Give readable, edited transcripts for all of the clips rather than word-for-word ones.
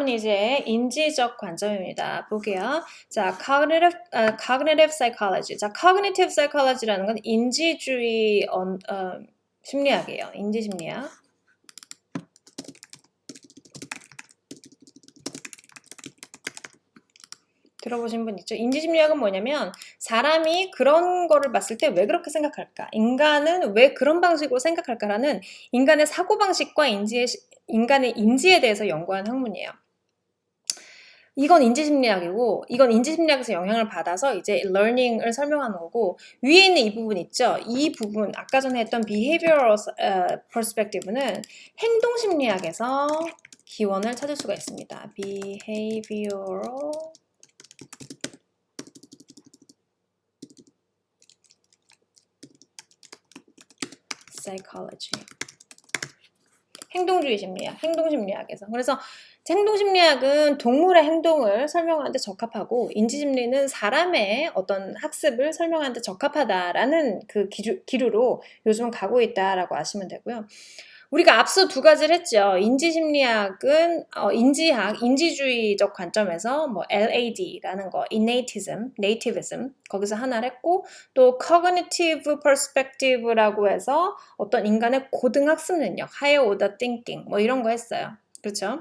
다음은 이제 인지적 관점입니다. 볼게요. 자, cognitive psychology. 자, cognitive psychology라는 건 인지주의 심리학이에요. 인지심리학. 들어보신 분 있죠? 인지심리학은 뭐냐면 사람이 그런 거를 봤을 때 왜 그렇게 생각할까? 인간은 왜 그런 방식으로 생각할까라는 인간의 사고방식과 인간의 인지에 대해서 연구한 학문이에요. 이건 인지심리학이고 이건 인지심리학에서 영향을 받아서 이제 learning을 설명하는 거고 위에 있는 이 부분 있죠? 이 부분 아까 전에 했던 behavioral perspective는 행동심리학에서 기원을 찾을 수가 있습니다. behavioral psychology. 행동주의 심리학, 행동심리학에서. 그래서 행동심리학은 동물의 행동을 설명하는데 적합하고 인지심리는 사람의 어떤 학습을 설명하는데 적합하다라는 그 기류로 요즘은 가고 있다라고 아시면 되고요. 우리가 앞서 두 가지를 했죠. 인지심리학은 인지주의적 관점에서 뭐 LAD라는 거, innatism, nativism 거기서 하나를 했고 또 cognitive perspective라고 해서 어떤 인간의 고등학습 능력, higher order thinking 뭐 이런 거 했어요. 그렇죠?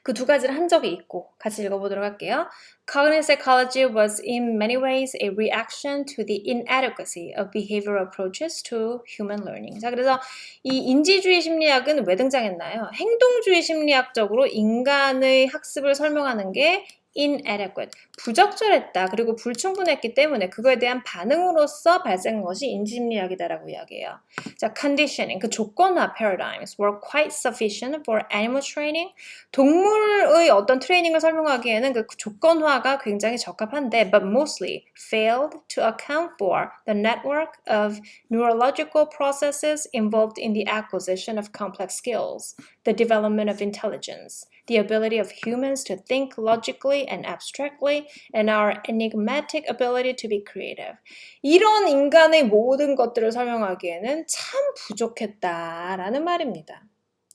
그 두 가지를 한 적이 있고 같이 읽어보도록 할게요. Cognitive psychology was in many ways a reaction to the inadequacy of behavioral approaches to human learning. 자, 그래서 이 인지주의 심리학은 왜 등장했나요? 행동주의 심리학적으로 인간의 학습을 설명하는 게 inadequate, 부적절했다. 그리고 불충분했기 때문에 그거에 대한 반응으로서 발생한 것이 인지심리학이다라고 이야기해요. 자, conditioning, 그 조건화 paradigms were quite sufficient for animal training. 동물의 어떤 트레이닝을 설명하기에는 그 조건화가 굉장히 적합한데 but mostly failed to account for the network of neurological processes involved in the acquisition of complex skills, the development of intelligence, the ability of humans to think logically and abstractly, and our enigmatic ability to be creative. 이런 인간의 모든 것들을 설명하기에는 참 부족했다라는 말입니다.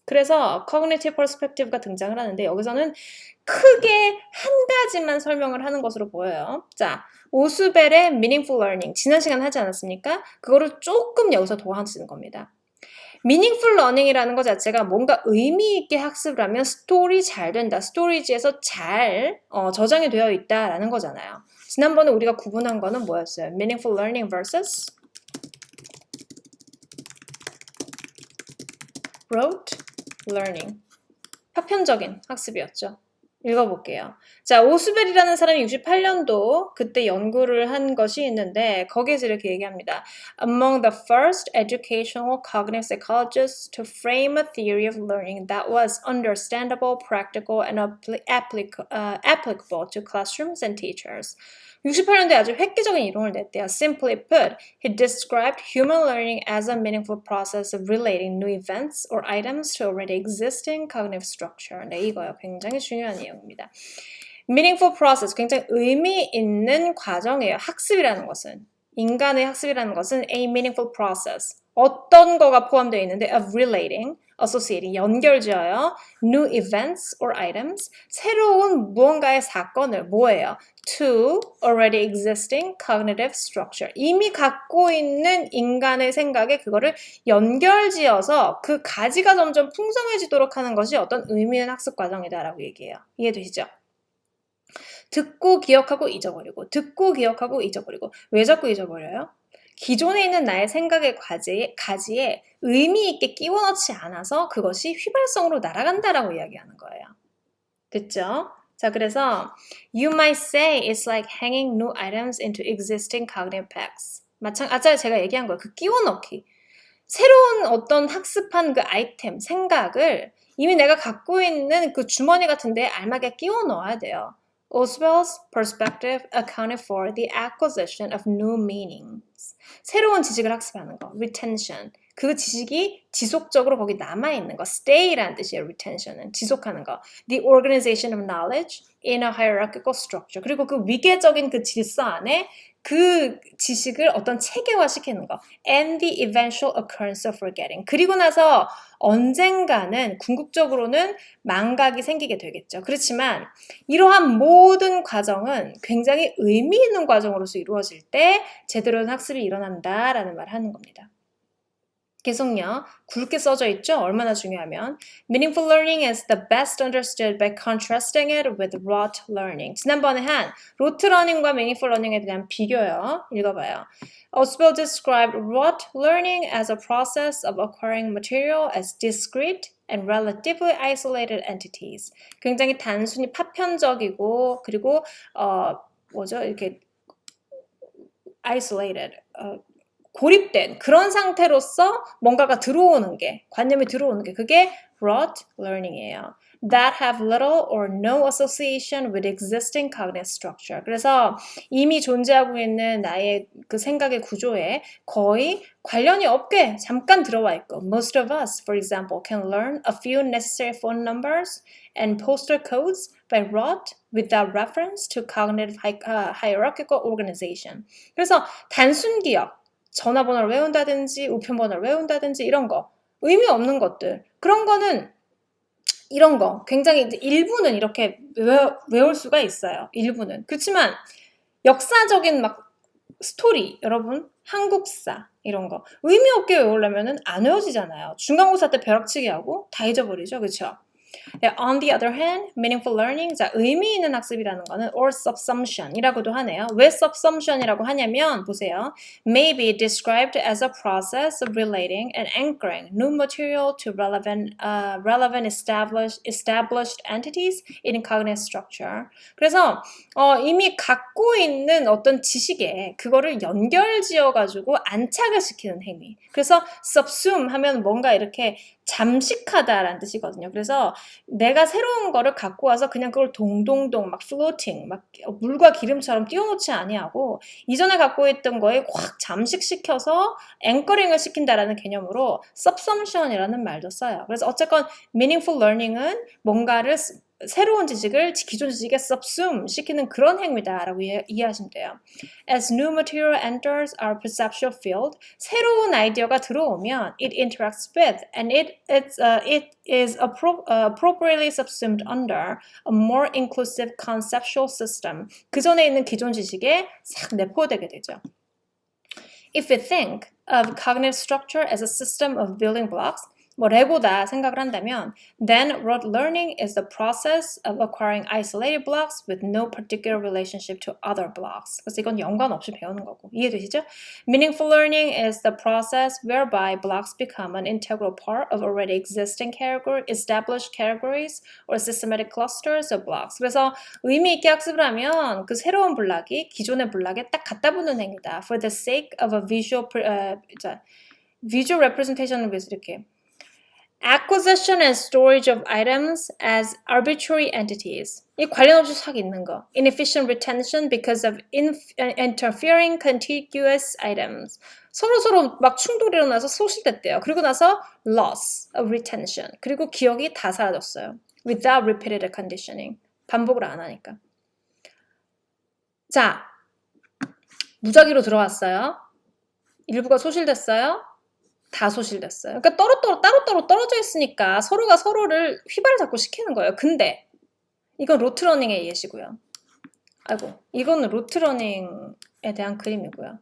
그래서 cognitive perspective가 등장을 하는데 여기서는 크게 한 가지만 설명을 하는 것으로 보여요. 자, 오스벨의 meaningful learning 지난 시간 하지 않았습니까? 그거를 조금 여기서 도와주는 겁니다. meaningful learning이라는 것 자체가 뭔가 의미 있게 학습을 하면 스토리 잘 된다. 스토리지에서 잘 저장이 되어 있다라는 거잖아요. 지난번에 우리가 구분한 거는 뭐였어요? meaningful learning versus rote learning. 파편적인 학습이었죠. 읽어볼게요. 자, 오스벨이라는 사람이 68년도 그때 연구를 한 것이 있는데 거기에서 이렇게 얘기합니다. Among the first educational cognitive psychologists to frame a theory of learning that was understandable, practical, and applicable to classrooms and teachers. 68년도에 아주 획기적인 이론을 냈대요. Simply put, he described human learning as a meaningful process of relating new events or items to already existing cognitive structure. 네, 이거요. 굉장히 중요한 내용입니다. meaningful process, 굉장히 의미 있는 과정이에요. 학습이라는 것은. 인간의 학습이라는 것은 a meaningful process. 어떤 거가 포함되어 있는데 of relating, associating, 연결지어요. new events or items, 새로운 무언가의 사건을 뭐예요? to already existing cognitive structure. 이미 갖고 있는 인간의 생각에 그거를 연결지어서 그 가지가 점점 풍성해지도록 하는 것이 어떤 의미 있는 학습 과정이다라고 얘기해요. 이해되시죠? 듣고 기억하고 잊어버리고 듣고 기억하고 잊어버리고 왜 자꾸 잊어버려요? 기존에 있는 나의 생각의 가지에 의미 있게 끼워 넣지 않아서 그것이 휘발성으로 날아간다라고 이야기하는 거예요. 됐죠? 자, 그래서 you might say it's like hanging new items into existing cognitive packs. 아까 제가 얘기한 거예요. 그 끼워 넣기. 새로운 어떤 학습한 그 아이템, 생각을 이미 내가 갖고 있는 그 주머니 같은 데 알맞게 끼워 넣어야 돼요. Oswell's perspective accounted for the acquisition of new meanings. 새로운 지식을 학습하는 거, retention. 그 지식이 지속적으로 거기 남아있는 거. stay라는 뜻이에요. retention은. 지속하는 거. The organization of knowledge in a hierarchical structure. 그리고 그 위계적인 그 질서 안에 그 지식을 어떤 체계화시키는 거. And the eventual occurrence of forgetting. 그리고 나서 언젠가는 궁극적으로는 망각이 생기게 되겠죠. 그렇지만 이러한 모든 과정은 굉장히 의미 있는 과정으로서 이루어질 때 제대로 된 학습이 일어난다라는 말을 하는 겁니다. 계속요. 굵게 써져 있죠? 얼마나 중요하면 Meaningful learning is the best understood by contrasting it with rote learning. 지난번에 한 rote learning과 meaningful learning에 대한 비교요. 읽어봐요. Oswald described rote learning as a process of acquiring material as discrete and relatively isolated entities. 굉장히 단순히 파편적이고 그리고 이렇게 isolated 고립된 그런 상태로서 뭔가가 들어오는 게, 관념이 들어오는 게 그게 rote learning이에요. That have little or no association with existing cognitive structure. 그래서 이미 존재하고 있는 나의 그 생각의 구조에 거의 관련이 없게 잠깐 들어와 있고 Most of us, for example, can learn a few necessary phone numbers and postal codes by rote without reference to cognitive hierarchical organization. 그래서 단순 기억, 전화번호를 외운다든지 우편번호를 외운다든지 이런 거 의미 없는 것들 그런 거는 이런 거 굉장히 일부는 이렇게 외울 수가 있어요. 일부는. 그렇지만 역사적인 막 스토리 여러분 한국사 이런 거 의미 없게 외우려면 안 외워지잖아요. 중간고사 때 벼락치기 하고 다 잊어버리죠. 그렇죠? On the other hand, meaningful learning, 자, 의미 있는 학습이라는 거는 or subsumption이라고도 하네요. 왜 subsumption이라고 하냐면 보세요. May be described as a process of relating and anchoring new material to relevant established entities in cognitive structure. 그래서 이미 갖고 있는 어떤 지식에 그거를 연결지어가지고 안착을 시키는 행위. 그래서 subsume 하면 뭔가 이렇게 잠식하다라는 뜻이거든요. 그래서 내가 새로운 거를 갖고 와서 그냥 그걸 동동동 막 floating 막 물과 기름처럼 띄워놓지 아니하고 이전에 갖고 있던 거에 확 잠식시켜서 앵커링을 시킨다라는 개념으로 subsumption이라는 말도 써요. 그래서 어쨌건 meaningful learning은 뭔가를 새로운 지식을 기존 지식에 subsume 시키는 그런 행위다라고 이해하시면 돼요. As new material enters our perceptual field, 새로운 아이디어가 들어오면 it interacts with and it is appropriately subsumed under a more inclusive conceptual system. 그 전에 있는 기존 지식에 싹 내포되게 되죠. If we think of cognitive structure as a system of building blocks, 뭐 레고다 생각을 한다면 then rote learning is the process of acquiring isolated blocks with no particular relationship to other blocks. 그래서 이건 연관 없이 배우는 거고 이해되시죠? Meaningful learning is the process whereby blocks become an integral part of already existing established categories or systematic clusters of blocks. 그래서 의미 있게 학습을 하면 그 새로운 블락이 기존의 블락에 딱 갖다 붙는 행위다. For the sake of a visual representation을 위해서 이렇게 Acquisition and storage of items as arbitrary entities. 이 관련 없이 싹 있는 거. Inefficient retention because of interfering contiguous items. 서로 막 충돌이 일어나서 소실됐대요. 그리고 나서 loss of retention. 그리고 기억이 다 사라졌어요. Without repeated conditioning. 반복을 안 하니까. 자, 무작위로 들어왔어요. 일부가 소실됐어요. 다 소실됐어요. 그러니까 따로따로 떨어져 있으니까 서로가 서로를 휘발을 자꾸 시키는 거예요. 근데 이건 로트러닝의 예시고요. 아이고, 이거는 로트러닝에 대한 그림이고요.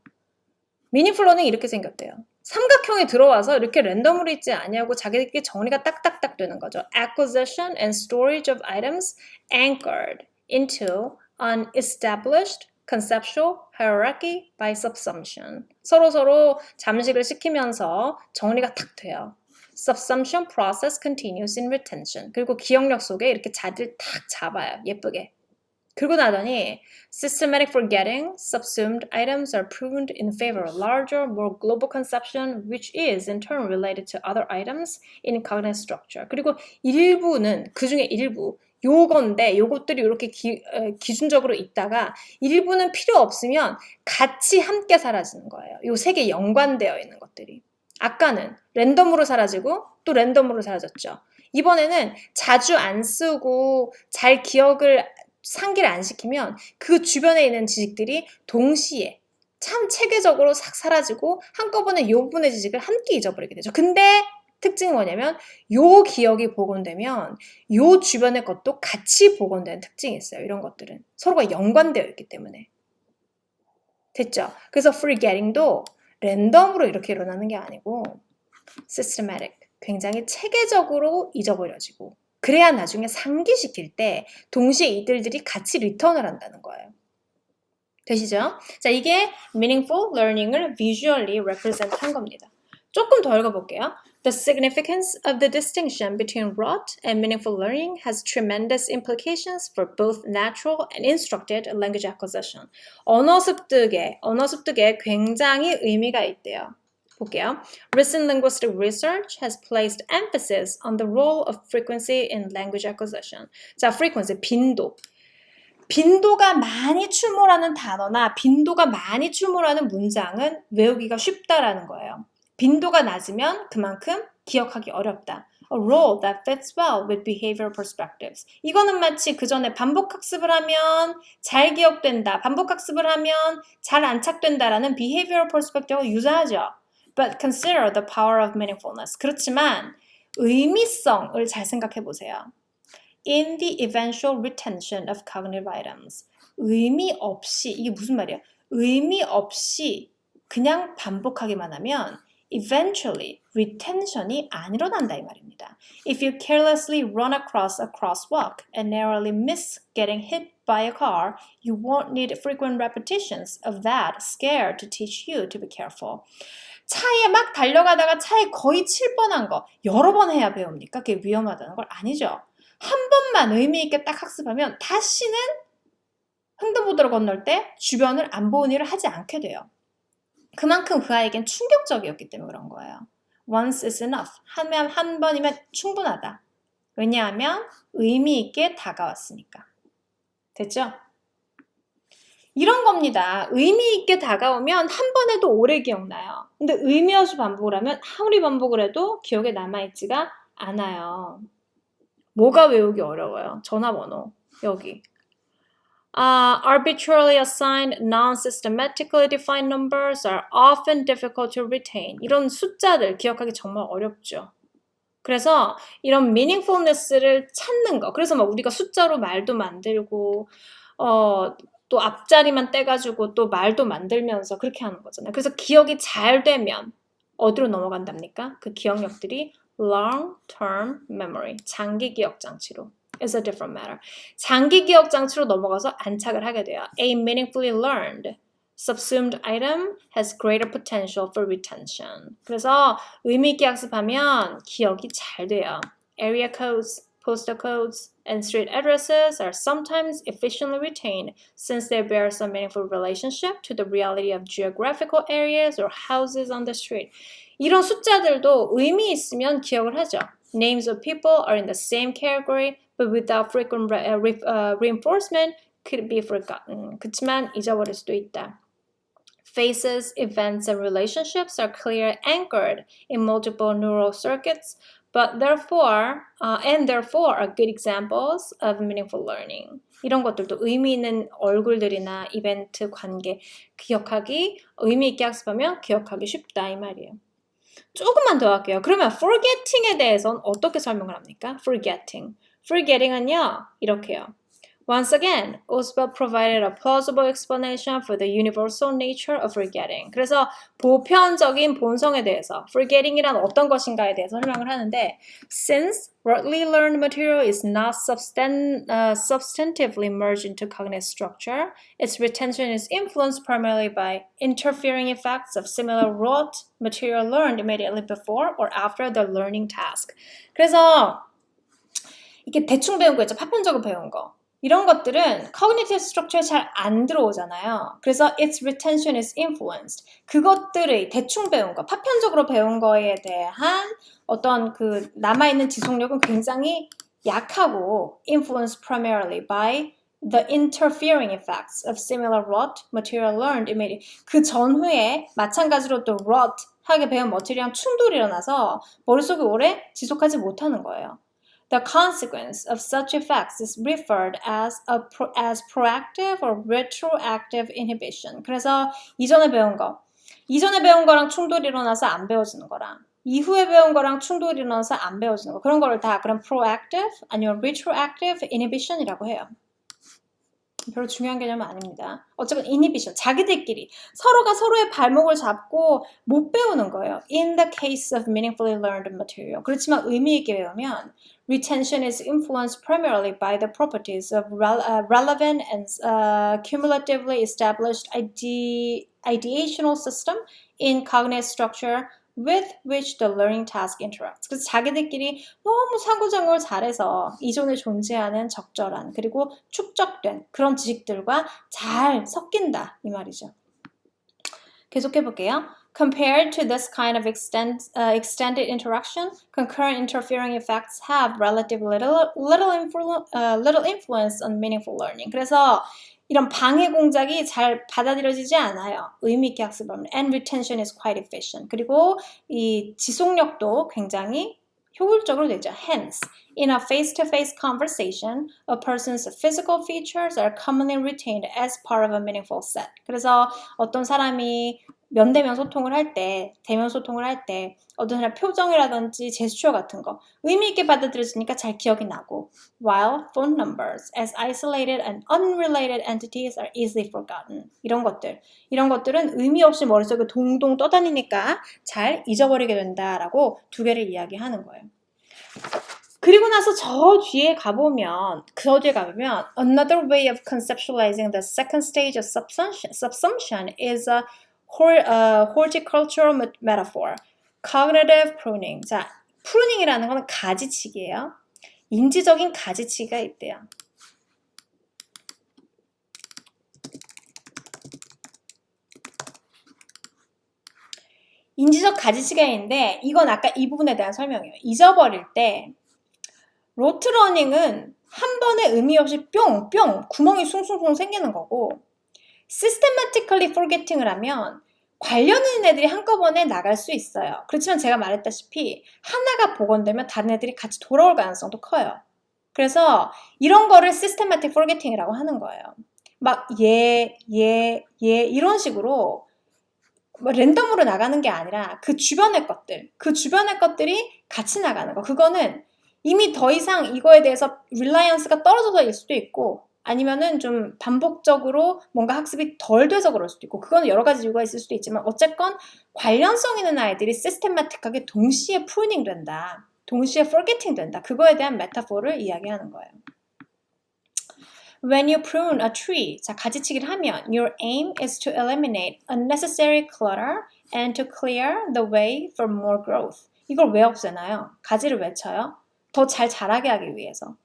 미니풀 러닝이 이렇게 생겼대요. 삼각형이 들어와서 이렇게 랜덤으로 있지 아니하고 자기들끼리 정리가 딱딱딱 되는 거죠. Acquisition and storage of items anchored into an established conceptual hierarchy by subsumption. 서로 잠식을 시키면서 정리가 탁 돼요. Subsumption process continues in retention. 그리고 기억력 속에 이렇게 자리를 탁 잡아요. 예쁘게. 그러고 나더니 systematic forgetting, subsumed items are pruned in favor of larger, more global conception, which is in turn related to other items in cognitive structure. 그리고 일부는 그중에 일부 요건데 요것들이 이렇게 기준적으로 있다가 일부는 필요 없으면 같이 함께 사라지는 거예요. 요 세 개 연관되어 있는 것들이. 아까는 랜덤으로 사라지고 또 랜덤으로 사라졌죠. 이번에는 자주 안 쓰고 잘 기억을 상기를 안 시키면 그 주변에 있는 지식들이 동시에 참 체계적으로 싹 사라지고 한꺼번에 요 부분의 지식을 함께 잊어버리게 되죠. 근데 특징이 뭐냐면 요 기억이 복원되면 요 주변의 것도 같이 복원되는 특징이 있어요. 이런 것들은 서로가 연관되어 있기 때문에. 됐죠? 그래서 forgetting도 랜덤으로 이렇게 일어나는 게 아니고 systematic, 굉장히 체계적으로 잊어버려지고 그래야 나중에 상기시킬 때 동시에 이들들이 같이 리턴을 한다는 거예요. 되시죠? 자, 이게 meaningful learning을 visually represent 한 겁니다. 조금 더 읽어볼게요. The significance of the distinction between rote and meaningful learning has tremendous implications for both natural and instructed language acquisition. 언어 습득에 굉장히 의미가 있대요. 볼게요. Recent linguistic research has placed emphasis on the role of frequency in language acquisition. 자, frequency, 빈도. 빈도가 많이 출몰하는 단어나 빈도가 많이 출몰하는 문장은 외우기가 쉽다라는 거예요. 빈도가 낮으면 그만큼 기억하기 어렵다. A role that fits well with behavioral perspectives. 이거는 마치 그 전에 반복학습을 하면 잘 기억된다, 반복학습을 하면 잘 안착된다라는 behavioral perspective와 유사하죠. But consider the power of meaningfulness. 그렇지만 의미성을 잘 생각해 보세요. In the eventual retention of cognitive items. 의미 없이, 이게 무슨 말이야? 의미 없이 그냥 반복하기만 하면 eventually retention이 안 일어난다 이 말입니다. If you carelessly run across a crosswalk and narrowly miss getting hit by a car, you won't need frequent repetitions of that scare to teach you to be careful. 차에 막 달려가다가 차에 거의 칠 뻔한 거 여러 번 해야 배웁니까? 그게 위험하다는 걸 아니죠. 한 번만 의미 있게 딱 학습하면 다시는 횡단보도를 건널 때 주변을 안 보는 일을 하지 않게 돼요. 그만큼 그 아이에겐 충격적이었기 때문에 그런 거예요. Once is enough. 한 번이면 충분하다. 왜냐하면 의미 있게 다가왔으니까. 됐죠? 이런 겁니다. 의미 있게 다가오면 한 번 해도 오래 기억나요. 근데 의미 없이 반복을 하면 아무리 반복을 해도 기억에 남아있지가 않아요. 뭐가 외우기 어려워요? 전화번호. 여기. Arbitrarily assigned, non-systematically defined numbers are often difficult to retain. 이런 숫자들 기억하기 정말 어렵죠. 그래서 이런 meaningfulness를 찾는 거. 그래서 막 우리가 숫자로 말도 만들고, 또 앞자리만 떼가지고 또 말도 만들면서 그렇게 하는 거잖아요. 그래서 기억이 잘 되면 어디로 넘어간답니까? 그 기억력들이 long-term memory, 장기 기억 장치로. is a different matter. 장기 기억 장치로 넘어가서 안착을 하게 돼요. A meaningfully learned subsumed item has greater potential for retention. 그래서 의미 있게 학습하면 기억이 잘 돼요. Area codes, postal codes, and street addresses are sometimes efficiently retained since they bear some meaningful relationship to the reality of geographical areas or houses on the street. 이런 숫자들도 의미 있으면 기억을 하죠. Names of people are in the same category, but without frequent reinforcement could be forgotten. 그치만 잊어버릴 수도 있다. Faces, events, and relationships are clearly anchored in multiple neural circuits, but therefore are good examples of meaningful learning. 이런 것들도 의미 있는 얼굴들이나 이벤트, 관계 기억하기, 의미 있게 학습하면 기억하기 쉽다 이 말이에요. 조금만 더 할게요. 그러면 forgetting에 대해서는 어떻게 설명을 합니까? forgetting은요 이렇게요. Once again, Oswald provided a plausible explanation for the universal nature of forgetting. 그래서 보편적인 본성에 대해서 forgetting이란 어떤 것인가에 대해서 설명을 하는데 since rotely learned material is not substantively merged into cognitive structure, its retention is influenced primarily by interfering effects of similar rote material learned immediately before or after the learning task. 그래서 이게 대충 배운 거 있죠? 파편적으로 배운 거. 이런 것들은 cognitive structure에 잘 안 들어오잖아요. 그래서 its retention is influenced. 그것들의 대충 배운 거, 파편적으로 배운 거에 대한 어떤 그 남아있는 지속력은 굉장히 약하고 influenced primarily by the interfering effects of similar rote material learned immediately. 그 전후에 마찬가지로 또 rote 하게 배운 머티리얼이랑 충돌이 일어나서 머릿속에 오래 지속하지 못하는 거예요. The consequence of such effects is referred as proactive or retroactive inhibition. 그래서 이전에 배운 거랑 충돌이 일어나서 안 배워지는 거랑 이후에 배운 거랑 충돌이 일어나서 안 배워지는 거 그런 거를 다 그럼 proactive 아니면 retroactive inhibition이라고 해요. 별로 중요한 개념은 아닙니다. 어쨌든 inhibition, 자기들끼리 서로가 서로의 발목을 잡고 못 배우는 거예요. In the case of meaningfully learned material. 그렇지만 의미 있게 배우면 retention is influenced primarily by the properties of relevant and cumulatively established ideational system in cognitive structure with which the learning task interacts. 그래서 자기들끼리 너무 상호작용을 잘해서 이존에 존재하는 적절한 그리고 축적된 그런 지식들과 잘 섞인다 이 말이죠. 계속해 볼게요. Compared to this kind of extended interaction, concurrent interfering effects have relatively little influence on meaningful learning. 그래서 이런 방해 공작이 잘 받아들여지지 않아요. 의미 있게 학습하면. And retention is quite efficient. 그리고 이 지속력도 굉장히 효율적으로 되죠. Hence, in a face-to-face conversation, a person's physical features are commonly retained as part of a meaningful set. 그래서 어떤 사람이 면대면 소통을 할 때, 대면 소통을 할 때 어떤 사람 표정이라든지 제스처 같은 거 의미 있게 받아들여지니까 잘 기억이 나고 while phone numbers as isolated and unrelated entities are easily forgotten. 이런 것들은 의미 없이 머릿속에 동동 떠다니니까 잘 잊어버리게 된다라고 두 개를 이야기하는 거예요. 그리고 나서 저 뒤에 가보면 another way of conceptualizing the second stage of subsumption is a horticultural metaphor, cognitive pruning. 자, pruning이라는 건 가지치기예요. 인지적인 가지치기가 있대요. 인지적 가지치기가 있는데 이건 아까 이 부분에 대한 설명이에요. 잊어버릴 때 로트러닝은 한 번에 의미 없이 뿅뿅 구멍이 숭숭숭 생기는 거고 systematically forgetting을 하면 관련 있는 애들이 한꺼번에 나갈 수 있어요. 그렇지만 제가 말했다시피 하나가 복원되면 다른 애들이 같이 돌아올 가능성도 커요. 그래서 이런 거를 systematic forgetting이라고 하는 거예요. 막 이런 식으로 랜덤으로 나가는 게 아니라 그 주변의 것들이 같이 나가는 거. 그거는 이미 더 이상 이거에 대해서 릴라이언스가 떨어져서일 수도 있고 아니면은 좀 반복적으로 뭔가 학습이 덜 돼서 그럴 수도 있고 그건 여러 가지 이유가 있을 수도 있지만 어쨌건 관련성 있는 아이들이 시스템마틱하게 동시에 프루닝 된다. 동시에 forgetting 된다. 그거에 대한 메타포를 이야기하는 거예요. When you prune a tree, 자, 가지치기를 하면 your aim is to eliminate unnecessary clutter and to clear the way for more growth. 이걸 왜 없애나요? 가지를 왜 쳐요? 더 잘 자라게 하기 위해서.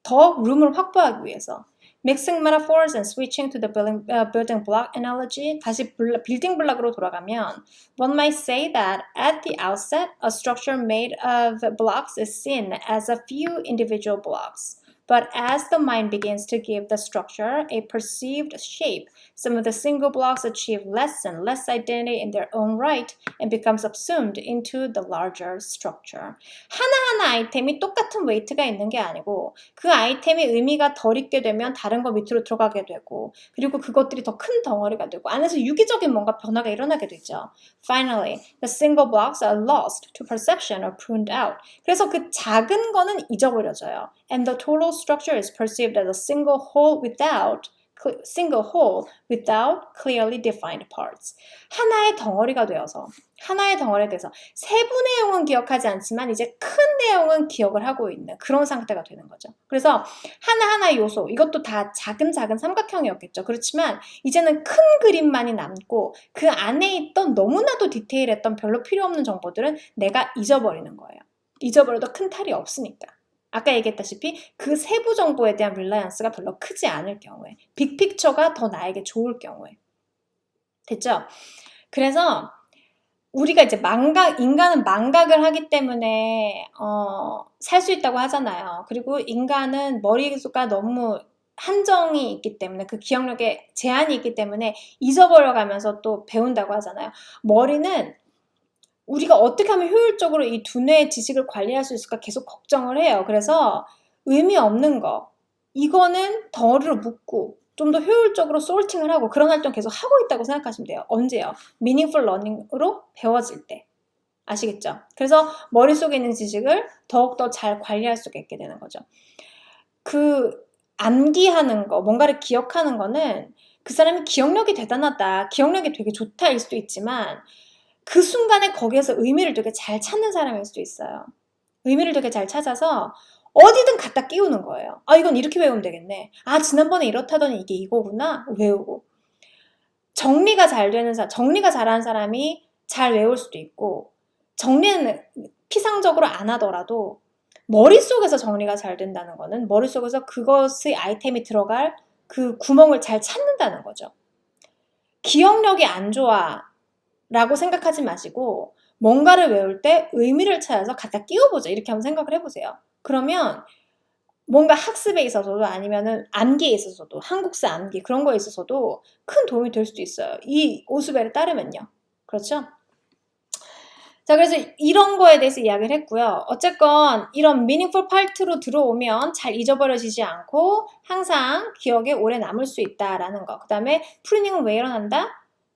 더 룸을 확보하기 위해서. Mixing metaphors and switching to the building block analogy. 다시 빌딩 블록으로 돌아가면 one might say that at the outset, a structure made of blocks is seen as a few individual blocks. But as the mind begins to give the structure a perceived shape, some of the single blocks achieve less and less identity in their own right and become subsumed into the larger structure. 하나하나 아이템이 똑같은 웨이트가 있는 게 아니고 그 아이템의 의미가 덜 있게 되면 다른 거 밑으로 들어가게 되고 그리고 그것들이 더 큰 덩어리가 되고 안에서 유기적인 뭔가 변화가 일어나게 되죠. Finally, the single blocks are lost to perception or pruned out. 그래서 그 작은 거는 잊어버려져요. And the total structure is perceived as a single whole without clearly defined parts. 하나의 덩어리가 돼서 세부 내용은 기억하지 않지만 이제 큰 내용은 기억을 하고 있는 그런 상태가 되는 거죠. 그래서 하나하나 요소, 이것도 다 작은 삼각형이었겠죠. 그렇지만 이제는 큰 그림만이 남고 그 안에 있던 너무나도 디테일했던 별로 필요 없는 정보들은 내가 잊어버리는 거예요. 잊어버려도 큰 탈이 없으니까. 아까 얘기했다시피 그 세부 정보에 대한 릴라이언스가 별로 크지 않을 경우에 빅픽처가 더 나에게 좋을 경우에 됐죠? 그래서 우리가 이제 인간은 망각을 하기 때문에 살 수 있다고 하잖아요. 그리고 인간은 머리가 너무 한정이 있기 때문에 그 기억력에 제한이 있기 때문에 잊어버려가면서 또 배운다고 하잖아요. 머리는 우리가 어떻게 하면 효율적으로 이 두뇌의 지식을 관리할 수 있을까 계속 걱정을 해요. 그래서 의미 없는 거, 이거는 덜으로 묻고 좀 더 효율적으로 솔팅을 하고 그런 활동 계속 하고 있다고 생각하시면 돼요. 언제요? meaningful learning으로 배워질 때. 아시겠죠? 그래서 머릿속에 있는 지식을 더욱더 잘 관리할 수가 있게 되는 거죠. 그 암기하는 거, 뭔가를 기억하는 거는 그 사람이 기억력이 대단하다, 기억력이 되게 좋다일 수도 있지만 그 순간에 거기에서 의미를 되게 잘 찾는 사람일 수도 있어요. 의미를 되게 잘 찾아서 어디든 갖다 끼우는 거예요. 아, 이건 이렇게 외우면 되겠네. 아, 지난번에 이렇다더니 이게 이거구나. 외우고. 정리가 잘 되는 정리가 잘하는 사람이 잘 외울 수도 있고, 정리는 피상적으로 안 하더라도 머릿속에서 정리가 잘 된다는 거는 머릿속에서 그것의 아이템이 들어갈 그 구멍을 잘 찾는다는 거죠. 기억력이 안 좋아 라고 생각하지 마시고 뭔가를 외울 때 의미를 찾아서 갖다 끼워보자 이렇게 한번 생각을 해보세요. 그러면 뭔가 학습에 있어서도 아니면은 암기에 있어서도 한국사 암기 그런 거에 있어서도 큰 도움이 될 수도 있어요. 이 오수배를 따르면요. 그렇죠? 자, 그래서 이런 거에 대해서 이야기를 했고요. 어쨌건 이런 meaningful part로 들어오면 잘 잊어버려지지 않고 항상 기억에 오래 남을 수 있다라는 거. 그 다음에 프루닝은 왜 일어난다?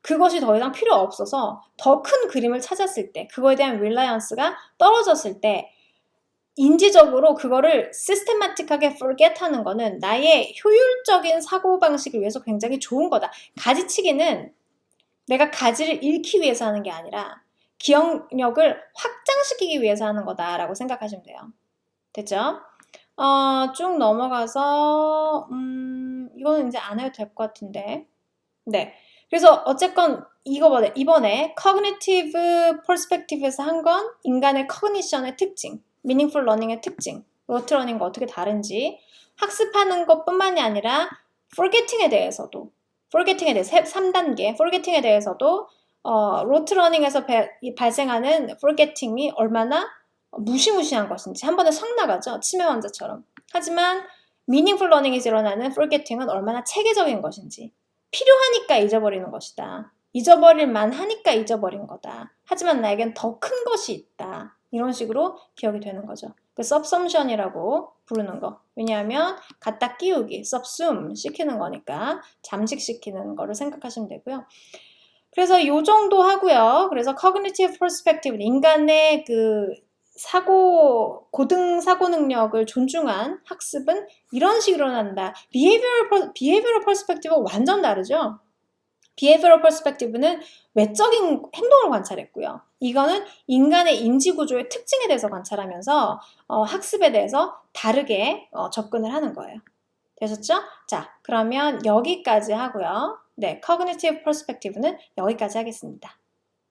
그것이 더 이상 필요 없어서 더 큰 그림을 찾았을 때, 그거에 대한 reliance가 떨어졌을 때 인지적으로 그거를 시스테마틱하게 forget 하는 거는 나의 효율적인 사고방식을 위해서 굉장히 좋은 거다. 가지치기는 내가 가지를 잃기 위해서 하는 게 아니라 기억력을 확장시키기 위해서 하는 거다라고 생각하시면 돼요. 됐죠? 쭉 넘어가서 이거는 이제 안 해도 될 것 같은데 네. 그래서 어쨌건 이번에 cognitive perspective에서 한 건 인간의 cognition의 특징, meaningful learning의 특징, rote learning과 어떻게 다른지 학습하는 것뿐만이 아니라 forgetting에 대해서도 3단계 forgetting에 대해서도 rote learning에서 발생하는 forgetting이 얼마나 무시무시한 것인지 한 번에 성 나가죠. 치매 환자처럼. 하지만 meaningful learning에서 일어나는 forgetting은 얼마나 체계적인 것인지 필요하니까 잊어버리는 것이다. 잊어버릴 만하니까 잊어버린 거다. 하지만 나에겐 더 큰 것이 있다. 이런 식으로 기억이 되는 거죠. 그 subsumption이라고 부르는 거. 왜냐하면 갖다 끼우기, subsume 시키는 거니까 잠식시키는 거를 생각하시면 되고요. 그래서 이 정도 하고요. 그래서 cognitive perspective, 인간의 그 고등 사고 능력을 존중한 학습은 이런 식으로 난다. behavioral perspective가 완전 다르죠. behavioral perspective는 외적인 행동을 관찰했고요. 이거는 인간의 인지 구조의 특징에 대해서 관찰하면서 학습에 대해서 다르게 접근을 하는 거예요. 되셨죠? 자, 그러면 여기까지 하고요. 네, cognitive perspective는 여기까지 하겠습니다.